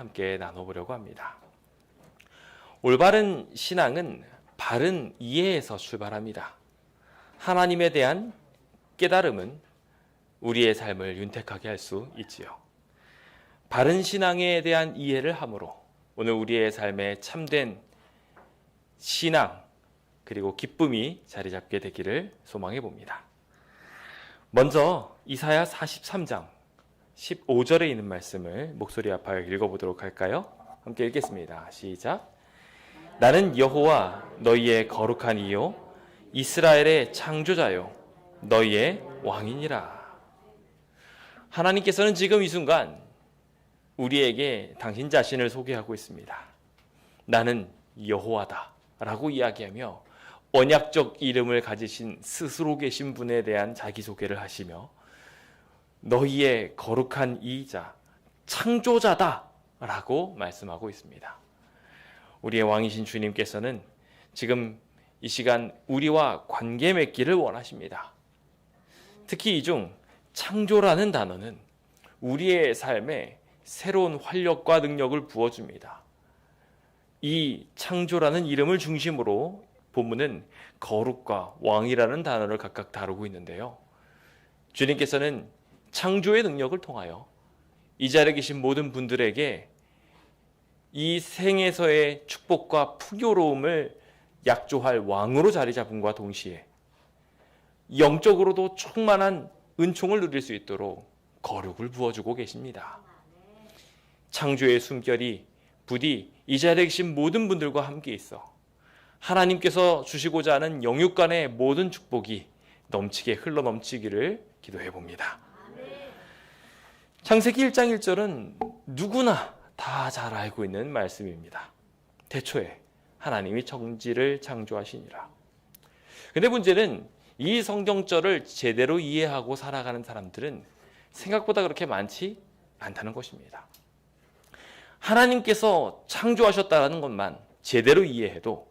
함께 나눠보려고 합니다. 올바른 신앙은 바른 이해에서 출발합니다. 하나님에 대한 깨달음은 우리의 삶을 윤택하게 할 수 있지요. 바른 신앙에 대한 이해를 함으로 오늘 우리의 삶에 참된 신앙 그리고 기쁨이 자리 잡게 되기를 소망해 봅니다. 먼저 이사야 43장 15절에 있는 말씀을 목소리 아파요 읽어보도록 할까요? 함께 읽겠습니다. 시작. 나는 여호와 너희의 거룩한 이요 이스라엘의 창조자요 너희의 왕이니라. 하나님께서는 지금 이 순간 우리에게 당신 자신을 소개하고 있습니다. 나는 여호와다 라고 이야기하며 언약적 이름을 가지신 스스로 계신 분에 대한 자기소개를 하시며 너희의 거룩한 이이자 창조자다 라고 말씀하고 있습니다. 우리의 왕이신 주님께서는 지금 이 시간 우리와 관계 맺기를 원하십니다. 특히 이 중 창조라는 단어는 우리의 삶에 새로운 활력과 능력을 부어줍니다. 이 창조라는 이름을 중심으로 본문은 거룩과 왕이라는 단어를 각각 다루고 있는데요. 주님께서는 창조의 능력을 통하여 이 자리에 계신 모든 분들에게 이 생에서의 축복과 풍요로움을 약조할 왕으로 자리 잡음과 동시에 영적으로도 충만한 은총을 누릴 수 있도록 거룩을 부어주고 계십니다. 창조의 숨결이 부디 이 자리에 계신 모든 분들과 함께 있어 하나님께서 주시고자 하는 영육 간의 모든 축복이 넘치게 흘러넘치기를 기도해 봅니다. 창세기 1장 1절은 누구나 다 잘 알고 있는 말씀입니다. 태초에 하나님이 천지를 창조하시니라. 근데 문제는 이 성경절을 제대로 이해하고 살아가는 사람들은 생각보다 그렇게 많지 않다는 것입니다. 하나님께서 창조하셨다는 것만 제대로 이해해도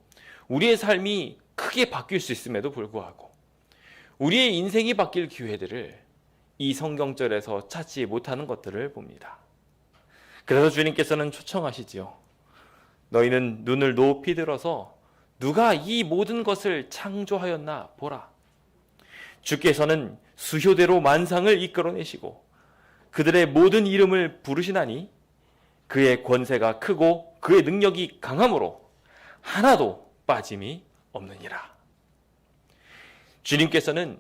우리의 삶이 크게 바뀔 수 있음에도 불구하고 우리의 인생이 바뀔 기회들을 이 성경절에서 찾지 못하는 것들을 봅니다. 그래서 주님께서는 초청하시지요. 너희는 눈을 높이 들어서 누가 이 모든 것을 창조하였나 보라. 주께서는 수효대로 만상을 이끌어내시고 그들의 모든 이름을 부르시나니 그의 권세가 크고 그의 능력이 강함으로 하나도 빠짐이 없느니라. 주님께서는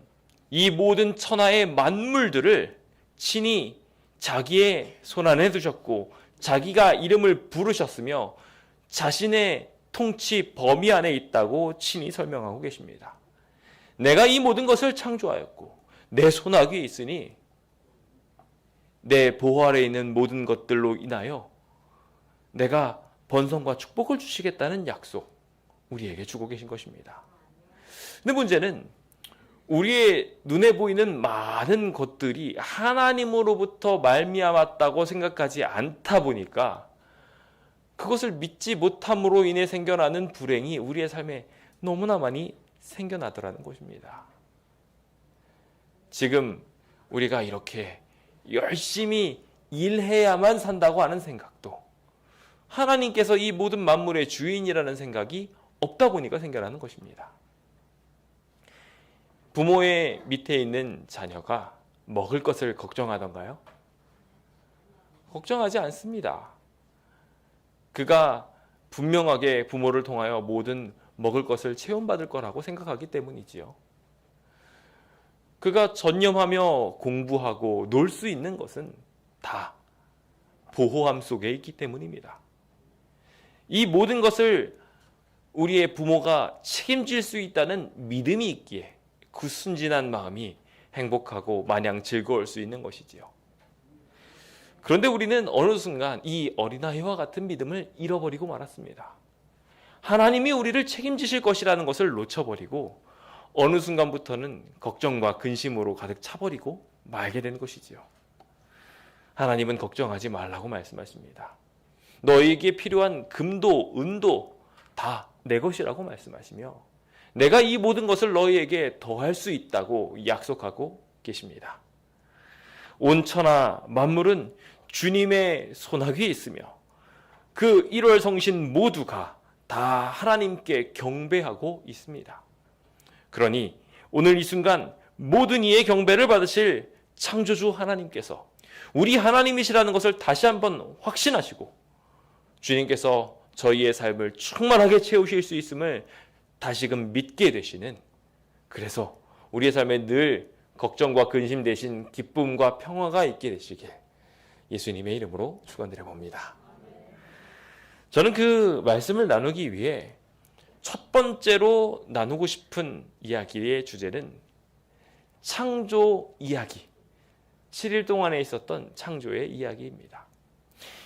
이 모든 천하의 만물들을 친히 자기의 손안에 두셨고 자기가 이름을 부르셨으며 자신의 통치 범위 안에 있다고 친히 설명하고 계십니다. 내가 이 모든 것을 창조하였고 내 손아귀에 있으니 내 보호 아래에 있는 모든 것들로 인하여 내가 번성과 축복을 주시겠다는 약속 우리에게 주고 계신 것입니다. 근데 문제는 우리의 눈에 보이는 많은 것들이 하나님으로부터 말미암았다고 생각하지 않다 보니까 그것을 믿지 못함으로 인해 생겨나는 불행이 우리의 삶에 너무나 많이 생겨나더라는 것입니다. 지금 우리가 이렇게 열심히 일해야만 산다고 하는 생각도 하나님께서 이 모든 만물의 주인이라는 생각이 없다 보니까 생겨나는 것입니다. 부모의 밑에 있는 자녀가 먹을 것을 걱정하던가요? 걱정하지 않습니다. 그가 분명하게 부모를 통하여 모든 먹을 것을 체험받을 거라고 생각하기 때문이지요. 그가 전념하며 공부하고 놀 수 있는 것은 다 보호함 속에 있기 때문입니다. 이 모든 것을 우리의 부모가 책임질 수 있다는 믿음이 있기에 그 순진한 마음이 행복하고 마냥 즐거울 수 있는 것이지요. 그런데 우리는 어느 순간 이 어린아이와 같은 믿음을 잃어버리고 말았습니다. 하나님이 우리를 책임지실 것이라는 것을 놓쳐버리고 어느 순간부터는 걱정과 근심으로 가득 차버리고 말게 된 것이지요. 하나님은 걱정하지 말라고 말씀하십니다. 너희에게 필요한 금도 은도 다 내 것이라고 말씀하시며 내가 이 모든 것을 너희에게 더할 수 있다고 약속하고 계십니다. 온 천하 만물은 주님의 손아귀에 있으며 그 1월 성신 모두가 다 하나님께 경배하고 있습니다. 그러니 오늘 이 순간 모든 이의 경배를 받으실 창조주 하나님께서 우리 하나님이시라는 것을 다시 한번 확신하시고 주님께서 저희의 삶을 충만하게 채우실 수 있음을 다시금 믿게 되시는, 그래서 우리의 삶에 늘 걱정과 근심 대신 기쁨과 평화가 있게 되시길 예수님의 이름으로 축원드려 봅니다. 저는 그 말씀을 나누기 위해 첫 번째로 나누고 싶은 이야기의 주제는 창조 이야기, 7일 동안에 있었던 창조의 이야기입니다.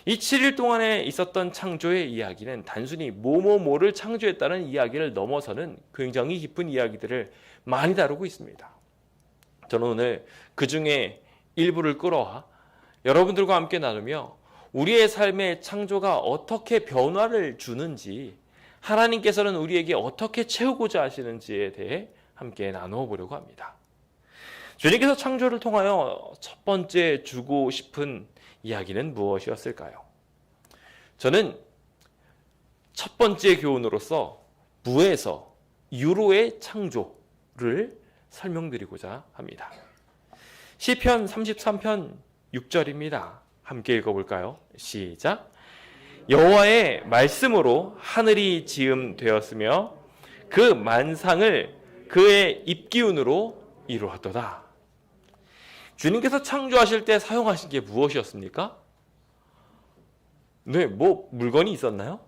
이 7일 동안에 있었던 창조의 이야기는 단순히 뭐뭐뭐를 창조했다는 이야기를 넘어서는 굉장히 깊은 이야기들을 많이 다루고 있습니다. 저는 오늘 그 중에 일부를 끌어와 여러분들과 함께 나누며 우리의 삶의 창조가 어떻게 변화를 주는지, 하나님께서는 우리에게 어떻게 채우고자 하시는지에 대해 함께 나누어 보려고 합니다. 주님께서 창조를 통하여 첫 번째 주고 싶은 이야기는 무엇이었을까요? 저는 첫 번째 교훈으로서 무에서 유로의 창조를 설명드리고자 합니다. 시편 33편 6절입니다. 함께 읽어볼까요? 시작. 여호와의 말씀으로 하늘이 지음되었으며 그 만상을 그의 입기운으로 이루었도다. 주님께서 창조하실 때 사용하신 게 무엇이었습니까? 네, 뭐 물건이 있었나요?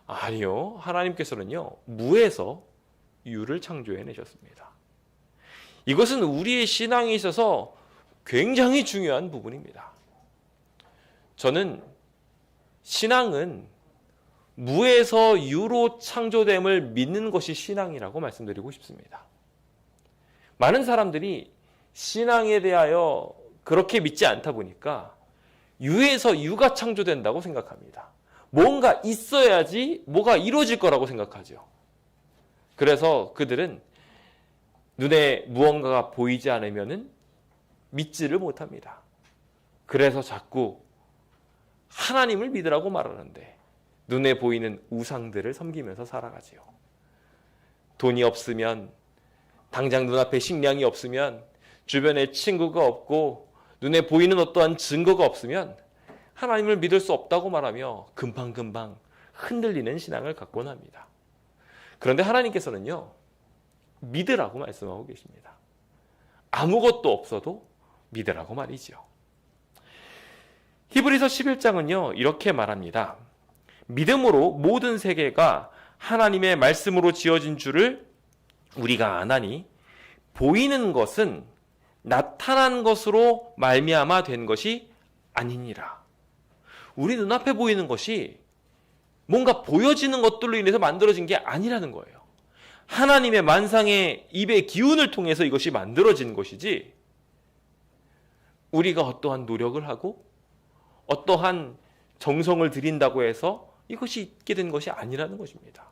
아니요. 하나님께서는요, 무에서 유를 창조해내셨습니다. 이것은 우리의 신앙에 있어서 굉장히 중요한 부분입니다. 저는 신앙은 무에서 유로 창조됨을 믿는 것이 신앙이라고 말씀드리고 싶습니다. 많은 사람들이 신앙에 대하여 그렇게 믿지 않다 보니까 유에서 유가 창조된다고 생각합니다. 뭔가 있어야지 뭐가 이루어질 거라고 생각하죠. 그래서 그들은 눈에 무언가가 보이지 않으면 믿지를 못합니다. 그래서 자꾸 하나님을 믿으라고 말하는데 눈에 보이는 우상들을 섬기면서 살아가지요. 돈이 없으면, 당장 눈앞에 식량이 없으면, 주변에 친구가 없고 눈에 보이는 어떠한 증거가 없으면 하나님을 믿을 수 없다고 말하며 금방금방 흔들리는 신앙을 갖곤 합니다. 그런데 하나님께서는요, 믿으라고 말씀하고 계십니다. 아무것도 없어도 믿으라고 말이죠. 히브리서 11장은요 이렇게 말합니다. 믿음으로 모든 세계가 하나님의 말씀으로 지어진 줄을 우리가 아나니 보이는 것은 나타난 것으로 말미암아 된 것이 아니니라. 우리 눈앞에 보이는 것이 뭔가 보여지는 것들로 인해서 만들어진 게 아니라는 거예요. 하나님의 만상의 입의 기운을 통해서 이것이 만들어진 것이지, 우리가 어떠한 노력을 하고 어떠한 정성을 들인다고 해서 이것이 있게 된 것이 아니라는 것입니다.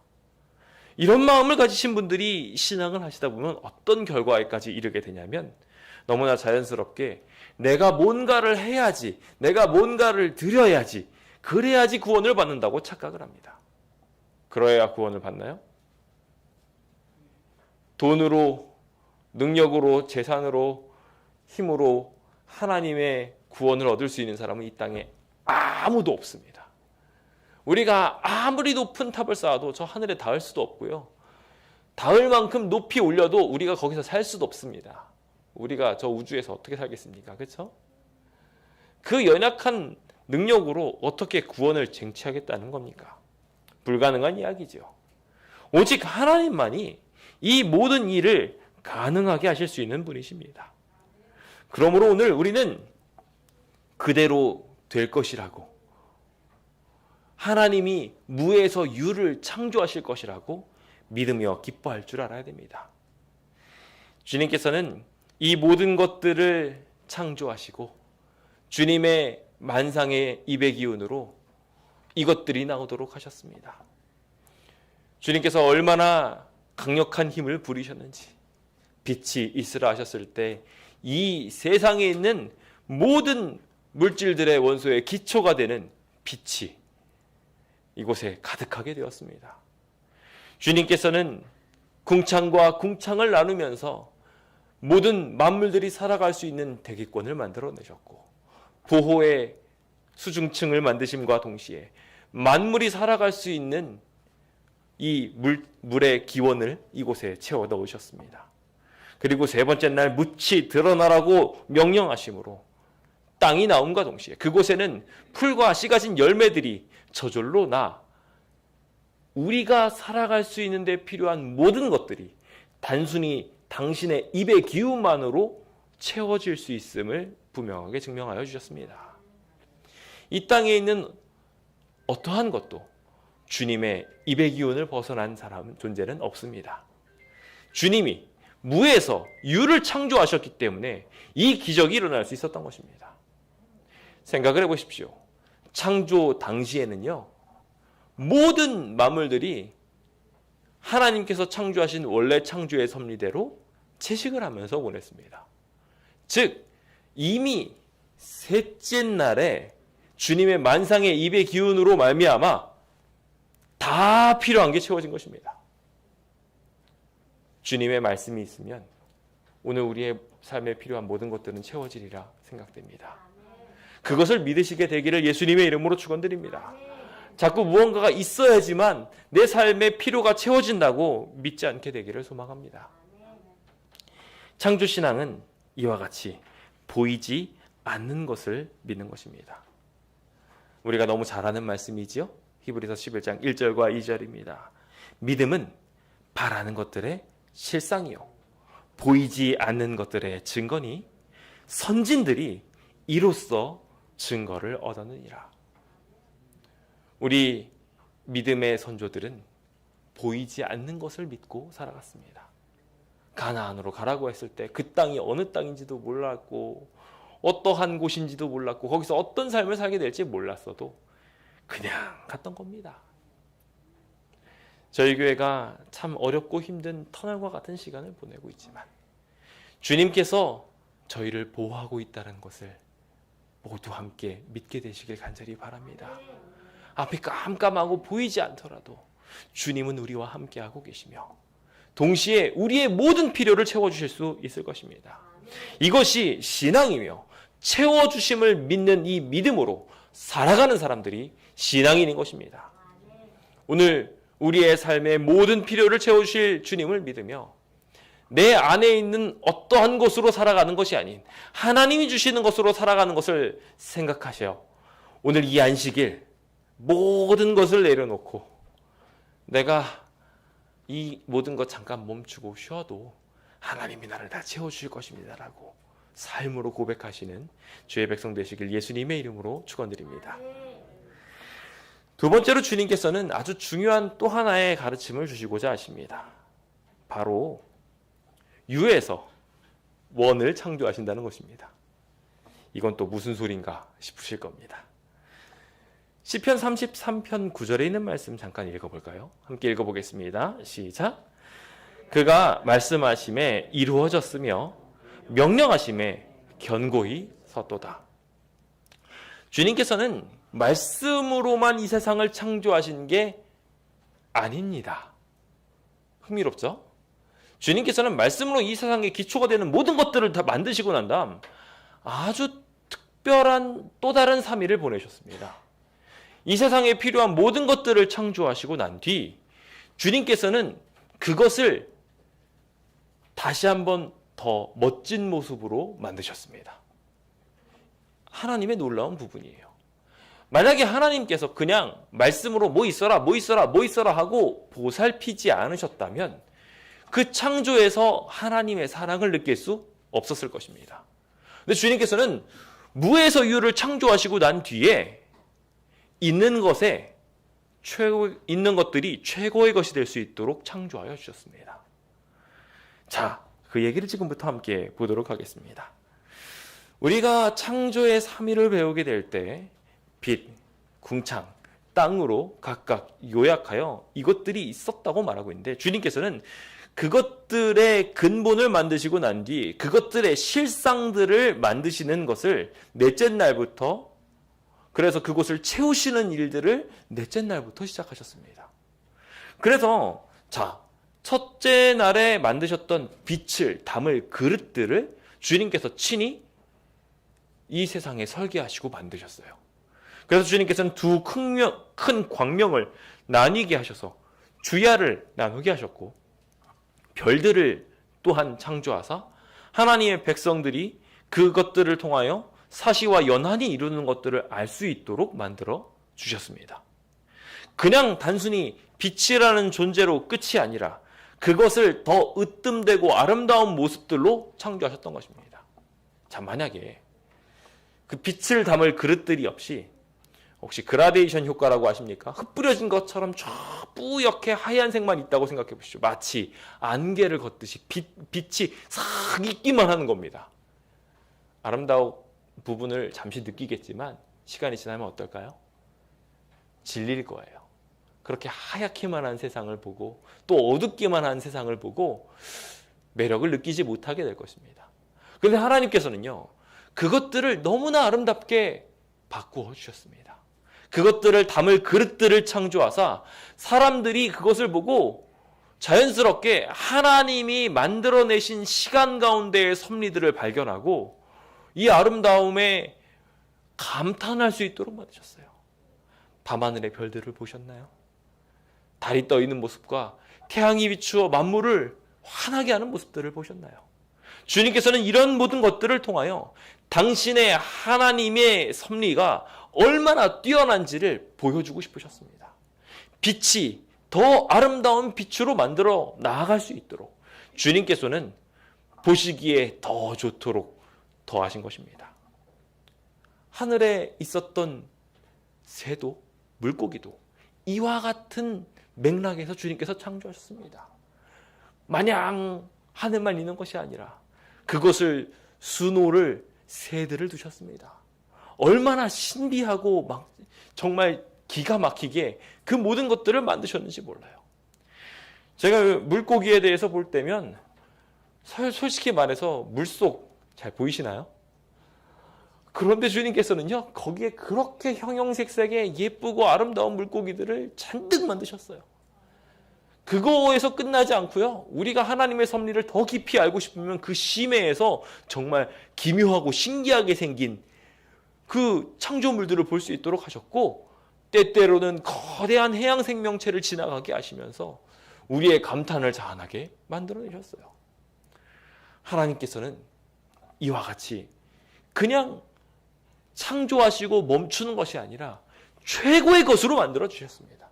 이런 마음을 가지신 분들이 신앙을 하시다 보면 어떤 결과에까지 이르게 되냐면, 너무나 자연스럽게 내가 뭔가를 해야지, 내가 뭔가를 드려야지, 그래야지 구원을 받는다고 착각을 합니다. 그러야 구원을 받나요? 돈으로, 능력으로, 재산으로, 힘으로 하나님의 구원을 얻을 수 있는 사람은 이 땅에 아무도 없습니다. 우리가 아무리 높은 탑을 쌓아도 저 하늘에 닿을 수도 없고요. 닿을 만큼 높이 올려도 우리가 거기서 살 수도 없습니다. 우리가 저 우주에서 어떻게 살겠습니까? 그렇죠? 그 연약한 능력으로 어떻게 구원을 쟁취하겠다는 겁니까? 불가능한 이야기죠. 오직 하나님만이 이 모든 일을 가능하게 하실 수 있는 분이십니다. 그러므로 오늘 우리는 그대로 될 것이라고, 하나님이 무에서 유를 창조하실 것이라고 믿으며 기뻐할 줄 알아야 됩니다. 주님께서는 이 모든 것들을 창조하시고 주님의 만상의 입의 기운으로 이것들이 나오도록 하셨습니다. 주님께서 얼마나 강력한 힘을 부리셨는지, 빛이 있으라 하셨을 때 이 세상에 있는 모든 물질들의 원소의 기초가 되는 빛이 이곳에 가득하게 되었습니다. 주님께서는 궁창과 궁창을 나누면서 모든 만물들이 살아갈 수 있는 대기권을 만들어내셨고 보호의 수중층을 만드심과 동시에 만물이 살아갈 수 있는 이 물의 기원을 이곳에 채워 넣으셨습니다. 그리고 세 번째 날 묻히 드러나라고 명령하심으로 땅이 나옴과 동시에 그곳에는 풀과 씨 가진 열매들이 저절로 나 우리가 살아갈 수 있는 데 필요한 모든 것들이 단순히 당신의 입의 기운만으로 채워질 수 있음을 분명하게 증명하여 주셨습니다. 이 땅에 있는 어떠한 것도 주님의 입의 기운을 벗어난 사람 존재는 없습니다. 주님이 무에서 유를 창조하셨기 때문에 이 기적이 일어날 수 있었던 것입니다. 생각을 해보십시오. 창조 당시에는요, 모든 만물들이 하나님께서 창조하신 원래 창조의 섭리대로 채식을 하면서 보냈습니다. 즉 이미 셋째 날에 주님의 만상의 입의 기운으로 말미암아 다 필요한 게 채워진 것입니다. 주님의 말씀이 있으면 오늘 우리의 삶에 필요한 모든 것들은 채워지리라 생각됩니다. 그것을 믿으시게 되기를 예수님의 이름으로 축원드립니다. 자꾸 무언가가 있어야지만 내 삶의 필요가 채워진다고 믿지 않게 되기를 소망합니다. 창조신앙은 이와 같이 보이지 않는 것을 믿는 것입니다. 우리가 너무 잘 아는 말씀이지요. 히브리서 11장 1절과 2절입니다. 믿음은 바라는 것들의 실상이요 보이지 않는 것들의 증거니 선진들이 이로써 증거를 얻었느니라. 우리 믿음의 선조들은 보이지 않는 것을 믿고 살아갔습니다. 가나안으로 가라고 했을 때 그 땅이 어느 땅인지도 몰랐고 어떠한 곳인지도 몰랐고 거기서 어떤 삶을 살게 될지 몰랐어도 그냥 갔던 겁니다. 저희 교회가 참 어렵고 힘든 터널과 같은 시간을 보내고 있지만 주님께서 저희를 보호하고 있다는 것을 모두 함께 믿게 되시길 간절히 바랍니다. 앞이 깜깜하고 보이지 않더라도 주님은 우리와 함께하고 계시며 동시에 우리의 모든 필요를 채워주실 수 있을 것입니다. 이것이 신앙이며 채워주심을 믿는 이 믿음으로 살아가는 사람들이 신앙인인 것입니다. 오늘 우리의 삶의 모든 필요를 채워주실 주님을 믿으며 내 안에 있는 어떠한 것으로 살아가는 것이 아닌 하나님이 주시는 것으로 살아가는 것을 생각하셔 오늘 이 안식일 모든 것을 내려놓고 내가 이 모든 것 잠깐 멈추고 쉬어도 하나님이 나를 다 채워주실 것입니다 라고 삶으로 고백하시는 주의 백성 되시길 예수님의 이름으로 축원드립니다. 두 번째로 주님께서는 아주 중요한 또 하나의 가르침을 주시고자 하십니다. 바로 유에서 원을 창조하신다는 것입니다. 이건 또 무슨 소린가 싶으실 겁니다. 시편 33편 9절에 있는 말씀 잠깐 읽어볼까요? 함께 읽어보겠습니다. 시작. 그가 말씀하심에 이루어졌으며 명령하심에 견고히 섰도다. 주님께서는 말씀으로만 이 세상을 창조하신 게 아닙니다. 흥미롭죠? 주님께서는 말씀으로 이 세상의 기초가 되는 모든 것들을 다 만드시고 난 다음 아주 특별한 또 다른 3일을 보내셨습니다. 이 세상에 필요한 모든 것들을 창조하시고 난 뒤 주님께서는 그것을 다시 한번 더 멋진 모습으로 만드셨습니다. 하나님의 놀라운 부분이에요. 만약에 하나님께서 그냥 말씀으로 뭐 있어라 뭐 있어라 뭐 있어라 하고 보살피지 않으셨다면 그 창조에서 하나님의 사랑을 느낄 수 없었을 것입니다. 근데 주님께서는 무에서 유를 창조하시고 난 뒤에 있는 것들이 최고의 것이 될 수 있도록 창조하여 주셨습니다. 자, 그 얘기를 지금부터 함께 보도록 하겠습니다. 우리가 창조의 3일을 배우게 될 때 빛, 궁창, 땅으로 각각 요약하여 이것들이 있었다고 말하고 있는데 주님께서는 그것들의 근본을 만드시고 난 뒤 그것들의 실상들을 만드시는 것을 넷째 날부터 그래서 그곳을 채우시는 일들을 넷째 날부터 시작하셨습니다. 그래서 첫째 날에 만드셨던 빛을 담을 그릇들을 주님께서 친히 이 세상에 설계하시고 만드셨어요. 그래서 주님께서는 두 큰 광명을 나뉘게 하셔서 주야를 나누게 하셨고, 별들을 또한 창조하사 하나님의 백성들이 그것들을 통하여 사시와 연한이 이루는 것들을 알 수 있도록 만들어 주셨습니다. 그냥 단순히 빛이라는 존재로 끝이 아니라 그것을 더 으뜸되고 아름다운 모습들로 창조하셨던 것입니다. 자, 만약에 그 빛을 담을 그릇들이 없이, 혹시 그라데이션 효과라고 아십니까? 흩뿌려진 것처럼 저 뿌옇게 하얀색만 있다고 생각해 보시죠. 마치 안개를 걷듯이 빛이 싹 있기만 하는 겁니다. 아름다운 부분을 잠시 느끼겠지만 시간이 지나면 어떨까요? 질릴 거예요. 그렇게 하얗기만 한 세상을 보고 또 어둡기만 한 세상을 보고 매력을 느끼지 못하게 될 것입니다. 그런데 하나님께서는요, 그것들을 너무나 아름답게 바꾸어 주셨습니다. 그것들을 담을 그릇들을 창조하사 사람들이 그것을 보고 자연스럽게 하나님이 만들어내신 시간 가운데의 섭리들을 발견하고 이 아름다움에 감탄할 수 있도록 만드셨어요. 밤하늘의 별들을 보셨나요? 달이 떠 있는 모습과 태양이 비추어 만물을 환하게 하는 모습들을 보셨나요? 주님께서는 이런 모든 것들을 통하여 당신의 하나님의 섭리가 얼마나 뛰어난지를 보여주고 싶으셨습니다. 빛이 더 아름다운 빛으로 만들어 나아갈 수 있도록 주님께서는 보시기에 더 좋도록 더하신 것입니다. 하늘에 있었던 새도 물고기도 이와 같은 맥락에서 주님께서 창조하셨습니다. 마냥 하늘만 있는 것이 아니라 그것을 수노를 새들을 두셨습니다. 얼마나 신비하고 정말 기가 막히게 그 모든 것들을 만드셨는지 몰라요. 제가 물고기에 대해서 볼 때면 솔직히 말해서 물속 잘 보이시나요? 그런데 주님께서는요, 거기에 그렇게 형형색색의 예쁘고 아름다운 물고기들을 잔뜩 만드셨어요. 그거에서 끝나지 않고요, 우리가 하나님의 섭리를 더 깊이 알고 싶으면 그 심해에서 정말 기묘하고 신기하게 생긴 그 창조물들을 볼 수 있도록 하셨고, 때때로는 거대한 해양 생명체를 지나가게 하시면서 우리의 감탄을 자아나게 만들어내셨어요. 하나님께서는 이와 같이 그냥 창조하시고 멈추는 것이 아니라 최고의 것으로 만들어 주셨습니다.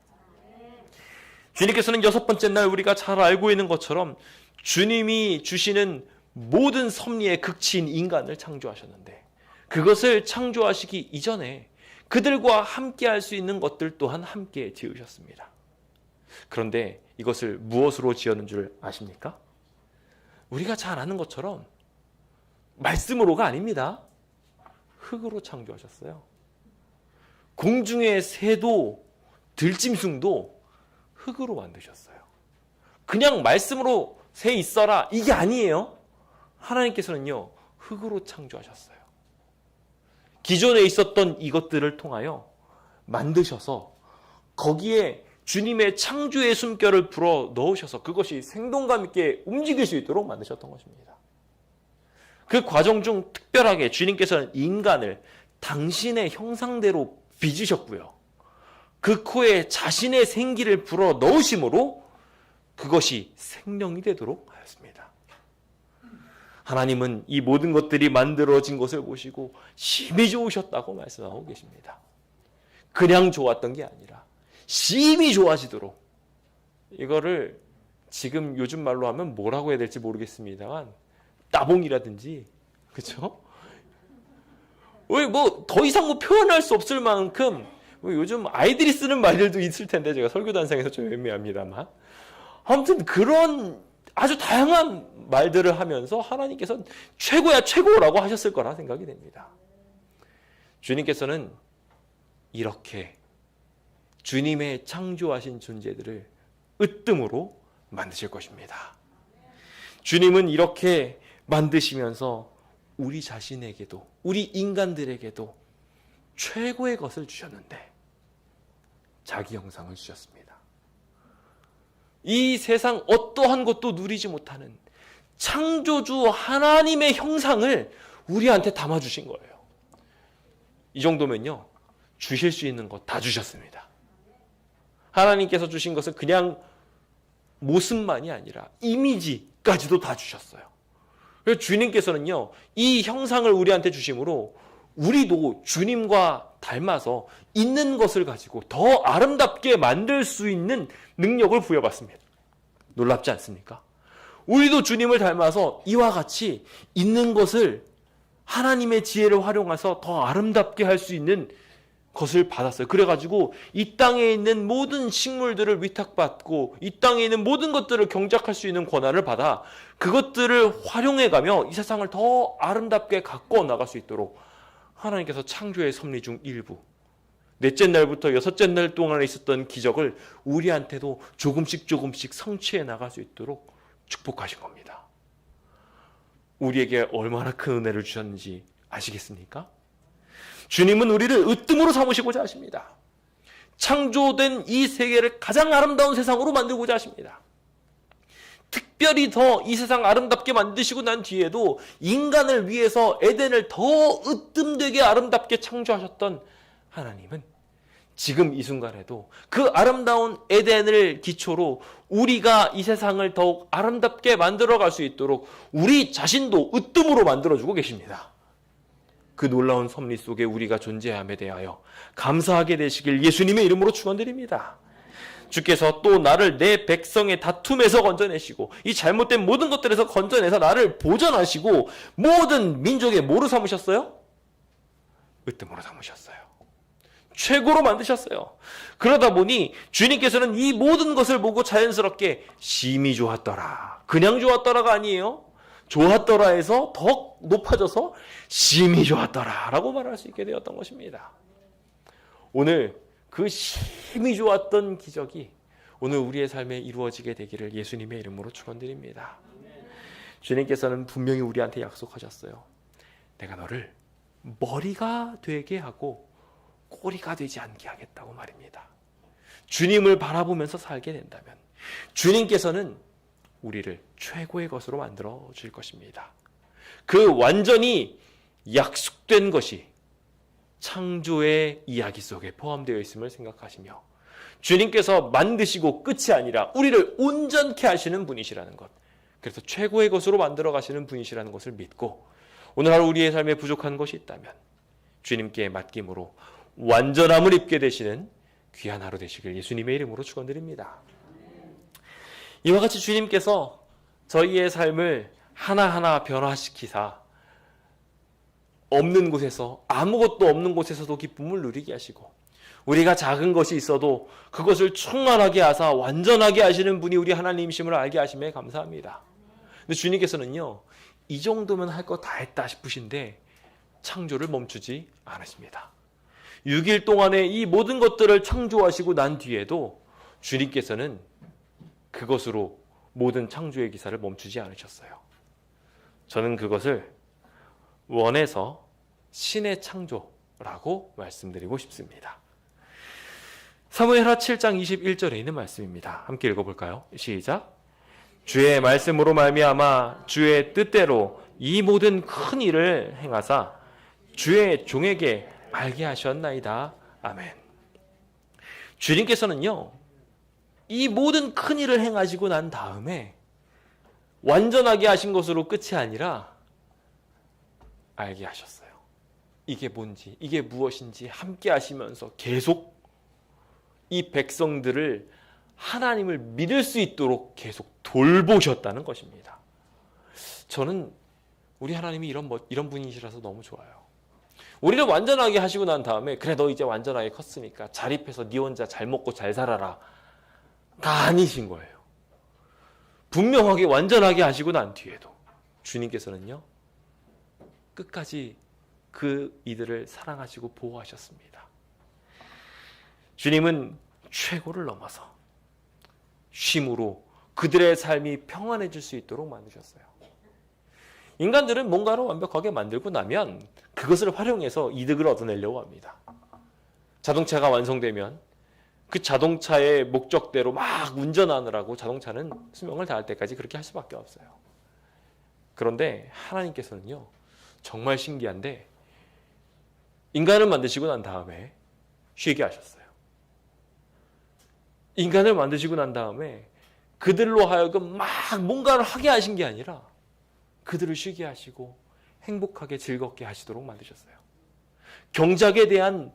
주님께서는 여섯 번째 날 우리가 잘 알고 있는 것처럼 주님이 주시는 모든 섭리의 극치인 인간을 창조하셨는데, 그것을 창조하시기 이전에 그들과 함께 할 수 있는 것들 또한 함께 지으셨습니다. 그런데 이것을 무엇으로 지었는 줄 아십니까? 우리가 잘 아는 것처럼 말씀으로가 아닙니다. 흙으로 창조하셨어요. 공중의 새도 들짐승도 흙으로 만드셨어요. 그냥 말씀으로 새 있어라 이게 아니에요. 하나님께서는요, 흙으로 창조하셨어요. 기존에 있었던 이것들을 통하여 만드셔서 거기에 주님의 창조의 숨결을 불어 넣으셔서 그것이 생동감 있게 움직일 수 있도록 만드셨던 것입니다. 그 과정 중 특별하게 주님께서는 인간을 당신의 형상대로 빚으셨고요, 그 코에 자신의 생기를 불어 넣으심으로 그것이 생명이 되도록 하였습니다. 하나님은 이 모든 것들이 만들어진 것을 보시고 심히 좋으셨다고 말씀하고 계십니다. 그냥 좋았던 게 아니라 심히 좋아지도록, 이거를 지금 요즘 말로 하면 뭐라고 해야 될지 모르겠습니다만 따봉이라든지, 그렇죠? 뭐 더 이상 표현할 수 없을 만큼 요즘 아이들이 쓰는 말들도 있을 텐데 제가 설교단상에서 좀 애매합니다만, 아무튼 그런 아주 다양한 말들을 하면서 하나님께서는 최고야 최고라고 하셨을 거라 생각이 됩니다. 주님께서는 이렇게 주님의 창조하신 존재들을 으뜸으로 만드실 것입니다. 주님은 이렇게 만드시면서 우리 자신에게도, 우리 인간들에게도 최고의 것을 주셨는데 자기 형상을 주셨습니다. 이 세상 어떠한 것도 누리지 못하는 창조주 하나님의 형상을 우리한테 담아주신 거예요. 이 정도면요, 주실 수 있는 것 다 주셨습니다. 하나님께서 주신 것은 그냥 모습만이 아니라 이미지까지도 다 주셨어요. 그래서 주님께서는요, 이 형상을 우리한테 주심으로 우리도 주님과 닮아서 있는 것을 가지고 더 아름답게 만들 수 있는 능력을 부여받습니다. 놀랍지 않습니까? 우리도 주님을 닮아서 이와 같이 있는 것을 하나님의 지혜를 활용해서 더 아름답게 할 수 있는 것을 받았어요. 그래가지고 이 땅에 있는 모든 식물들을 위탁받고 이 땅에 있는 모든 것들을 경작할 수 있는 권한을 받아 그것들을 활용해가며 이 세상을 더 아름답게 가꿔 나갈 수 있도록 하나님께서 창조의 섭리 중 일부, 넷째 날부터 여섯째 날 동안에 있었던 기적을 우리한테도 조금씩 성취해 나갈 수 있도록 축복하신 겁니다. 우리에게 얼마나 큰 은혜를 주셨는지 아시겠습니까? 주님은 우리를 으뜸으로 삼으시고자 하십니다. 창조된 이 세계를 가장 아름다운 세상으로 만들고자 하십니다. 특별히 더 이 세상 아름답게 만드시고 난 뒤에도 인간을 위해서 에덴을 더 으뜸되게 아름답게 창조하셨던 하나님은 지금 이 순간에도 그 아름다운 에덴을 기초로 우리가 이 세상을 더욱 아름답게 만들어갈 수 있도록 우리 자신도 으뜸으로 만들어주고 계십니다. 그 놀라운 섭리 속에 우리가 존재함에 대하여 감사하게 되시길 예수님의 이름으로 축원드립니다. 주께서 또 나를 내 백성의 다툼에서 건져내시고 이 잘못된 모든 것들에서 건져내서 나를 보전하시고 모든 민족의 뭐로 삼으셨어요? 으뜸으로 삼으셨어요. 최고로 만드셨어요. 그러다 보니 주님께서는 이 모든 것을 보고 자연스럽게 심히 좋았더라, 그냥 좋았더라가 아니에요. 좋았더라에서 더 높아져서 심히 좋았더라 라고 말할 수 있게 되었던 것입니다. 오늘 그 심히 좋았던 기적이 오늘 우리의 삶에 이루어지게 되기를 예수님의 이름으로 축원드립니다. 주님께서는 분명히 우리한테 약속하셨어요. 내가 너를 머리가 되게 하고 꼬리가 되지 않게 하겠다고 말입니다. 주님을 바라보면서 살게 된다면 주님께서는 우리를 최고의 것으로 만들어 줄 것입니다. 그 완전히 약속된 것이 창조의 이야기 속에 포함되어 있음을 생각하시며 주님께서 만드시고 끝이 아니라 우리를 온전케 하시는 분이시라는 것, 그래서 최고의 것으로 만들어 가시는 분이시라는 것을 믿고 오늘 하루 우리의 삶에 부족한 것이 있다면 주님께 맡김으로 완전함을 입게 되시는 귀한 하루 되시길 예수님의 이름으로 축원드립니다. 이와 같이 주님께서 저희의 삶을 하나하나 변화시키사 없는 곳에서, 아무것도 없는 곳에서도 기쁨을 누리게 하시고 우리가 작은 것이 있어도 그것을 충만하게 하사 완전하게 하시는 분이 우리 하나님이심을 알게 하심에 감사합니다. 근데 주님께서는요, 이 정도면 할 거 다 했다 싶으신데 창조를 멈추지 않으십니다. 6일 동안에 이 모든 것들을 창조하시고 난 뒤에도 주님께서는 그것으로 모든 창조의 기사를 멈추지 않으셨어요. 저는 그것을 원에서 신의 창조라고 말씀드리고 싶습니다. 사무엘하 7장 21절에 있는 말씀입니다. 함께 읽어볼까요? 시작. 주의 말씀으로 말미암아 주의 뜻대로 이 모든 큰 일을 행하사 주의 종에게 알게 하셨나이다. 아멘. 주님께서는요, 이 모든 큰 일을 행하시고 난 다음에 완전하게 하신 것으로 끝이 아니라 알게 하셨어요. 이게 뭔지, 이게 무엇인지 함께 하시면서 계속 이 백성들을 하나님을 믿을 수 있도록 계속 돌보셨다는 것입니다. 저는 우리 하나님이 이런 분이시라서 너무 좋아요. 우리를 완전하게 하시고 난 다음에 그래 너 이제 완전하게 컸으니까 자립해서 네 혼자 잘 먹고 잘 살아라 가 아니신 거예요. 분명하게 완전하게 하시고 난 뒤에도 주님께서는요, 끝까지 그 이들을 사랑하시고 보호하셨습니다. 주님은 최고를 넘어서 쉼으로 그들의 삶이 평안해질 수 있도록 만드셨어요. 인간들은 뭔가를 완벽하게 만들고 나면 그것을 활용해서 이득을 얻어내려고 합니다. 자동차가 완성되면 그 자동차의 목적대로 막 운전하느라고 자동차는 수명을 다할 때까지 그렇게 할 수밖에 없어요. 그런데 하나님께서는요, 정말 신기한데 인간을 만드시고 난 다음에 쉬게 하셨어요. 인간을 만드시고 난 다음에 그들로 하여금 막 뭔가를 하게 하신 게 아니라 그들을 쉬게 하시고 행복하게 즐겁게 하시도록 만드셨어요. 경작에 대한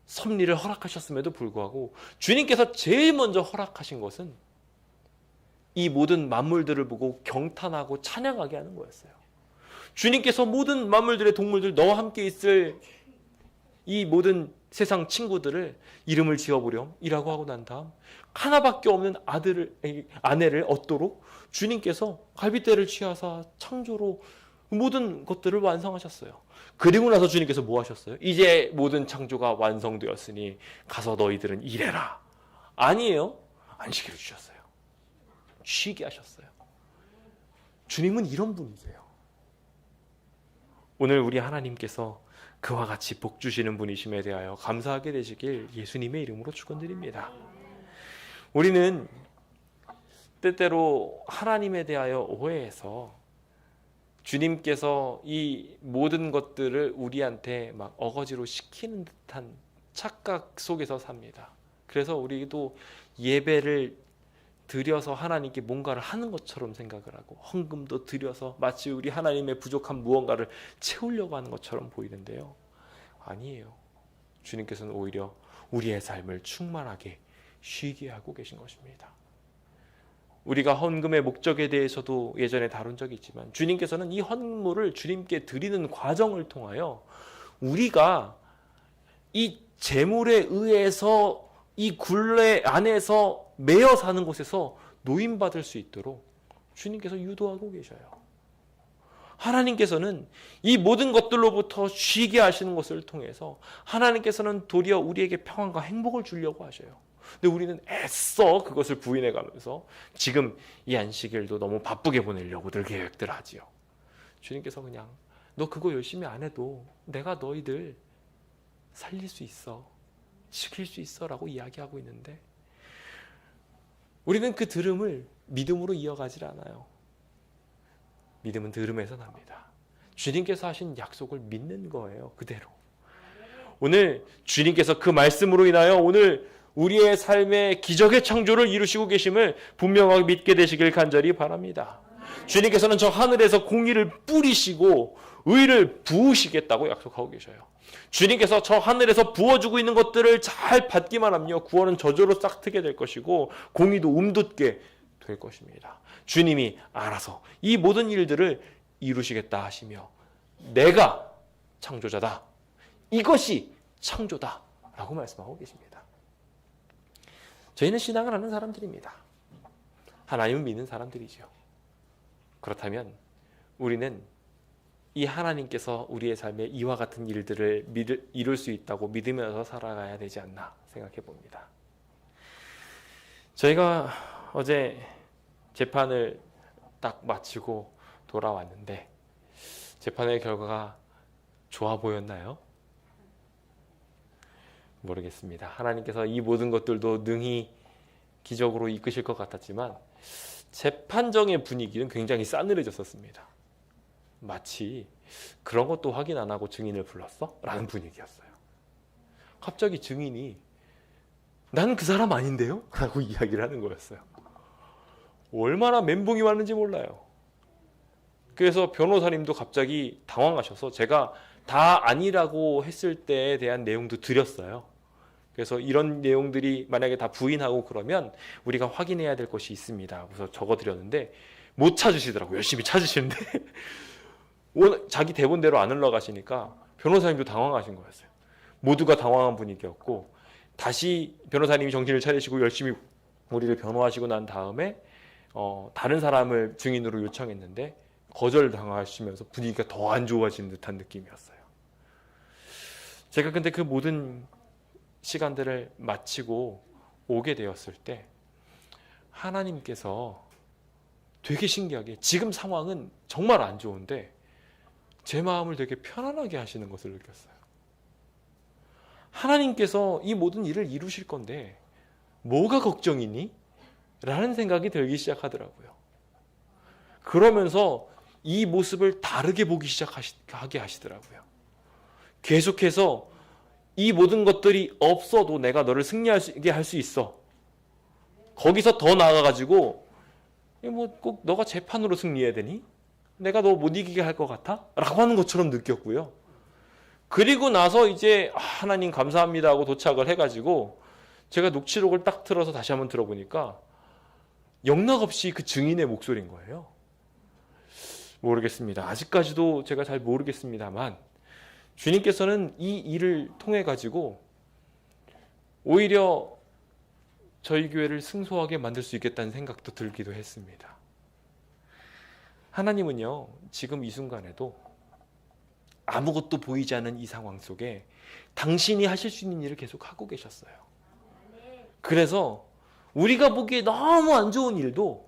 섭리를 허락하셨음에도 불구하고 주님께서 제일 먼저 허락하신 것은 이 모든 만물들을 보고 경탄하고 찬양하게 하는 거였어요. 주님께서 모든 만물들의 동물들, 너와 함께 있을 이 모든 세상 친구들을 이름을 지어보렴 이라고 하고 난 다음 하나밖에 없는 아내를 얻도록 주님께서 갈빗대를 취하사 창조로 모든 것들을 완성하셨어요. 그리고 나서 주님께서 뭐 하셨어요? 이제 모든 창조가 완성되었으니 가서 너희들은 일해라. 아니에요. 안식일을 주셨어요. 쉬게 하셨어요. 주님은 이런 분이세요. 오늘 우리 하나님께서 그와 같이 복 주시는 분이심에 대하여 감사하게 되시길 예수님의 이름으로 축원드립니다. 우리는 때때로 하나님에 대하여 오해해서 주님께서 이 모든 것들을 우리한테 막 어거지로 시키는 듯한 착각 속에서 삽니다. 그래서 우리도 예배를 드려서 하나님께 뭔가를 하는 것처럼 생각을 하고 헌금도 드려서 마치 우리 하나님의 부족한 무언가를 채우려고 하는 것처럼 보이는데요. 아니에요. 주님께서는 오히려 우리의 삶을 충만하게 쉬게 하고 계신 것입니다. 우리가 헌금의 목적에 대해서도 예전에 다룬 적이 있지만 주님께서는 이 헌물을 주님께 드리는 과정을 통하여 우리가 이 재물에 의해서 이 굴레 안에서 매여 사는 곳에서 노임받을 수 있도록 주님께서 유도하고 계셔요. 하나님께서는 이 모든 것들로부터 쉬게 하시는 것을 통해서 하나님께서는 도리어 우리에게 평안과 행복을 주려고 하셔요. 근데 우리는 애써 그것을 부인해가면서 지금 이 안식일도 너무 바쁘게 보내려고들 계획들 하지요. 주님께서 그냥 너 그거 열심히 안 해도 내가 너희들 살릴 수 있어, 지킬 수 있어 라고 이야기하고 있는데 우리는 그 들음을 믿음으로 이어가질 않아요. 믿음은 들음에서 납니다. 주님께서 하신 약속을 믿는 거예요. 그대로. 오늘 주님께서 그 말씀으로 인하여 오늘 우리의 삶의 기적의 창조를 이루시고 계심을 분명하게 믿게 되시길 간절히 바랍니다. 주님께서는 저 하늘에서 공의를 뿌리시고 의를 부으시겠다고 약속하고 계셔요. 주님께서 저 하늘에서 부어주고 있는 것들을 잘 받기만 하면요, 구원은 저절로 싹트게 될 것이고 공의도 움돋게 될 것입니다. 주님이 알아서 이 모든 일들을 이루시겠다 하시며 내가 창조자다, 이것이 창조다 라고 말씀하고 계십니다. 저희는 신앙을 하는 사람들입니다. 하나님을 믿는 사람들이죠. 그렇다면 우리는 이 하나님께서 우리의 삶에 이와 같은 일들을 이룰 수 있다고 믿으면서 살아가야 되지 않나 생각해 봅니다. 저희가 어제 재판을 딱 마치고 돌아왔는데 재판의 결과가 좋아 보였나요? 모르겠습니다. 하나님께서 이 모든 것들도 능히 기적으로 이끄실 것 같았지만 재판정의 분위기는 굉장히 싸늘해졌었습니다. 마치 그런 것도 확인 안 하고 증인을 불렀어? 라는 분위기였어요. 갑자기 증인이 난 그 사람 아닌데요? 라고 이야기를 하는 거였어요. 얼마나 멘붕이 왔는지 몰라요. 그래서 변호사님도 갑자기 당황하셔서 제가 다 아니라고 했을 때에 대한 내용도 드렸어요. 그래서 이런 내용들이 만약에 다 부인하고 그러면 우리가 확인해야 될 것이 있습니다. 그래서 적어드렸는데 못 찾으시더라고요. 열심히 찾으시는데 자기 대본대로 안 흘러가시니까 변호사님도 당황하신 거였어요. 모두가 당황한 분위기였고 다시 변호사님이 정신을 차리시고 열심히 우리를 변호하시고 난 다음에 다른 사람을 증인으로 요청했는데 거절당하시면서 분위기가 더 안 좋아지는 듯한 느낌이었어요. 제가 근데 그 모든 시간들을 마치고 오게 되었을 때 하나님께서 되게 신기하게 지금 상황은 정말 안 좋은데 제 마음을 되게 편안하게 하시는 것을 느꼈어요. 하나님께서 이 모든 일을 이루실 건데 뭐가 걱정이니? 라는 생각이 들기 시작하더라고요. 그러면서 이 모습을 다르게 보기 시작하게 하시더라고요. 계속해서 이 모든 것들이 없어도 내가 너를 승리하게 할 수 있어. 거기서 더 나아가가지고 뭐 꼭 너가 재판으로 승리해야 되니? 내가 너 못 이기게 할 것 같아? 라고 하는 것처럼 느꼈고요. 그리고 나서 이제 하나님 감사합니다 하고 도착을 해가지고 제가 녹취록을 딱 틀어서 다시 한번 들어보니까 영락없이 그 증인의 목소리인 거예요. 모르겠습니다. 아직까지도 제가 잘 모르겠습니다만 주님께서는 이 일을 통해 가지고 오히려 저희 교회를 승소하게 만들 수 있겠다는 생각도 들기도 했습니다. 하나님은요, 지금 이 순간에도 아무것도 보이지 않는 이 상황 속에 당신이 하실 수 있는 일을 계속 하고 계셨어요. 그래서 우리가 보기에 너무 안 좋은 일도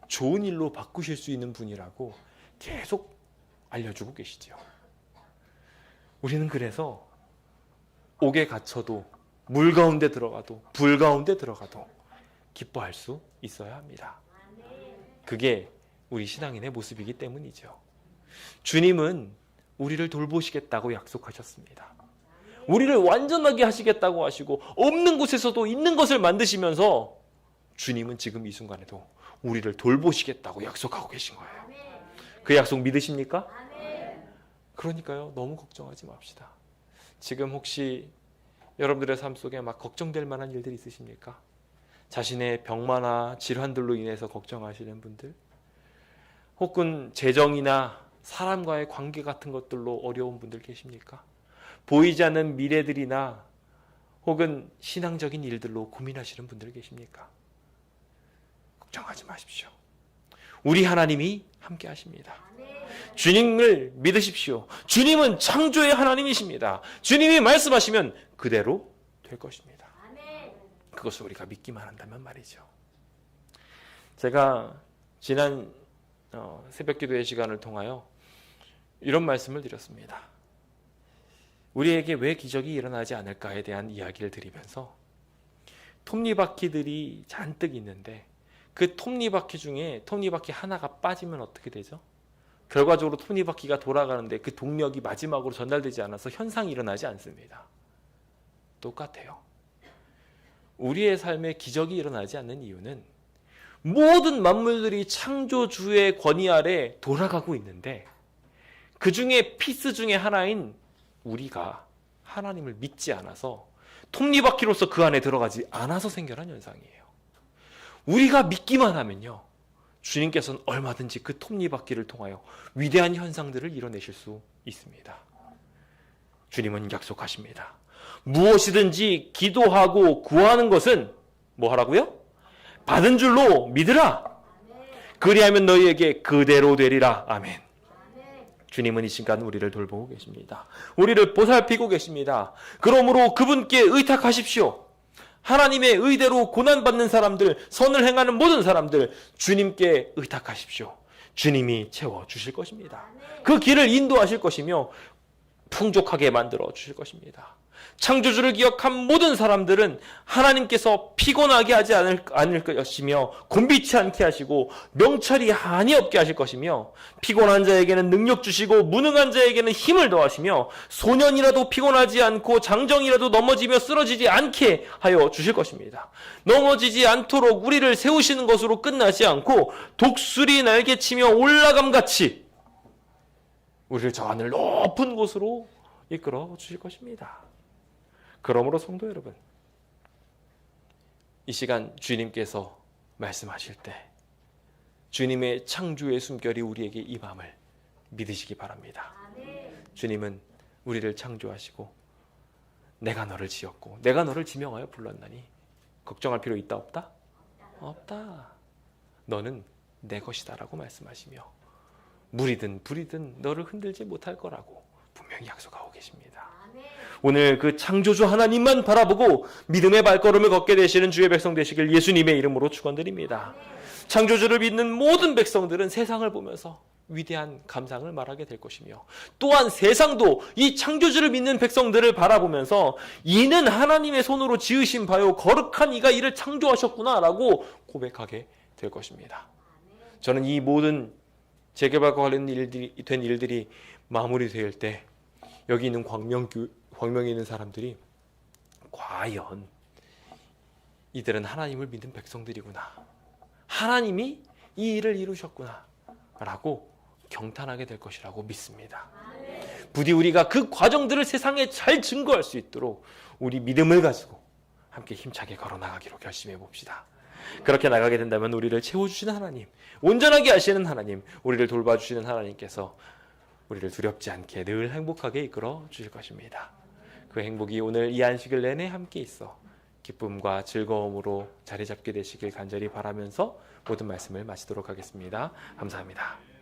좋은 일로 바꾸실 수 있는 분이라고 계속 알려주고 계시죠. 우리는 그래서 옥에 갇혀도 물 가운데 들어가도 불 가운데 들어가도 기뻐할 수 있어야 합니다. 그게 우리 신앙인의 모습이기 때문이죠. 주님은 우리를 돌보시겠다고 약속하셨습니다. 우리를 완전하게 하시겠다고 하시고 없는 곳에서도 있는 것을 만드시면서 주님은 지금 이 순간에도 우리를 돌보시겠다고 약속하고 계신 거예요. 그 약속 믿으십니까? 그러니까요, 너무 걱정하지 맙시다. 지금 혹시 여러분들의 삶 속에 막 걱정될 만한 일들이 있으십니까? 자신의 병마나 질환들로 인해서 걱정하시는 분들, 혹은 재정이나 사람과의 관계 같은 것들로 어려운 분들 계십니까? 보이지 않는 미래들이나 혹은 신앙적인 일들로 고민하시는 분들 계십니까? 걱정하지 마십시오. 우리 하나님이 함께 하십니다. 주님을 믿으십시오. 주님은 창조의 하나님이십니다. 주님이 말씀하시면 그대로 될 것입니다. 그것을 우리가 믿기만 한다면 말이죠. 제가 지난 새벽기도의 시간을 통하여 이런 말씀을 드렸습니다. 우리에게 왜 기적이 일어나지 않을까에 대한 이야기를 드리면서 톱니바퀴들이 잔뜩 있는데 그 톱니바퀴 중에 톱니바퀴 하나가 빠지면 어떻게 되죠? 결과적으로 톱니바퀴가 돌아가는데 그 동력이 마지막으로 전달되지 않아서 현상이 일어나지 않습니다. 똑같아요. 우리의 삶에 기적이 일어나지 않는 이유는 모든 만물들이 창조주의 권위 아래 돌아가고 있는데 그 중에 피스 중에 하나인 우리가 하나님을 믿지 않아서 톱니바퀴로서 그 안에 들어가지 않아서 생겨난 현상이에요. 우리가 믿기만 하면요, 주님께서는 얼마든지 그 톱니바퀴를 통하여 위대한 현상들을 이뤄내실 수 있습니다. 주님은 약속하십니다. 무엇이든지 기도하고 구하는 것은 뭐 하라고요? 받은 줄로 믿으라. 그리하면 너희에게 그대로 되리라. 아멘. 주님은 이 시간 우리를 돌보고 계십니다. 우리를 보살피고 계십니다. 그러므로 그분께 의탁하십시오. 하나님의 의대로 고난받는 사람들, 선을 행하는 모든 사람들, 주님께 의탁하십시오. 주님이 채워주실 것입니다. 그 길을 인도하실 것이며 풍족하게 만들어 주실 것입니다. 창조주를 기억한 모든 사람들은 하나님께서 피곤하게 하지 않을 것이며 곤비치 않게 하시고 명철이 한이 없게 하실 것이며 피곤한 자에게는 능력 주시고 무능한 자에게는 힘을 더하시며 소년이라도 피곤하지 않고 장정이라도 넘어지며 쓰러지지 않게 하여 주실 것입니다. 넘어지지 않도록 우리를 세우시는 것으로 끝나지 않고 독수리 날개치며 올라감같이 우리를 저 하늘 높은 곳으로 이끌어 주실 것입니다. 그러므로 성도 여러분, 이 시간 주님께서 말씀하실 때 주님의 창조의 숨결이 우리에게 임함을 믿으시기 바랍니다. 주님은 우리를 창조하시고 내가 너를 지었고 내가 너를 지명하여 불렀나니 걱정할 필요 있다 없다? 없다. 너는 내 것이다 라고 말씀하시며 물이든 불이든 너를 흔들지 못할 거라고 분명히 약속하고 계십니다. 오늘 그 창조주 하나님만 바라보고 믿음의 발걸음을 걷게 되시는 주의 백성 되시길 예수님의 이름으로 축원드립니다. 창조주를 믿는 모든 백성들은 세상을 보면서 위대한 감상을 말하게 될 것이며, 또한 세상도 이 창조주를 믿는 백성들을 바라보면서 이는 하나님의 손으로 지으신 바요 거룩한 이가 이를 창조하셨구나라고 고백하게 될 것입니다. 저는 이 모든 재개발과 관련된 일들이 마무리될 때 여기 있는 광명에 있는 사람들이 과연 이들은 하나님을 믿는 백성들이구나, 하나님이 이 일을 이루셨구나 라고 경탄하게 될 것이라고 믿습니다. 부디 우리가 그 과정들을 세상에 잘 증거할 수 있도록 우리 믿음을 가지고 함께 힘차게 걸어나가기로 결심해 봅시다. 그렇게 나가게 된다면 우리를 채워주시는 하나님, 온전하게 하시는 하나님, 우리를 돌봐주시는 하나님께서 우리를 두렵지 않게 늘 행복하게 이끌어 주실 것입니다. 그 행복이 오늘 이 안식일 내내 함께 있어 기쁨과 즐거움으로 자리 잡게 되시길 간절히 바라면서 모든 말씀을 마치도록 하겠습니다. 감사합니다.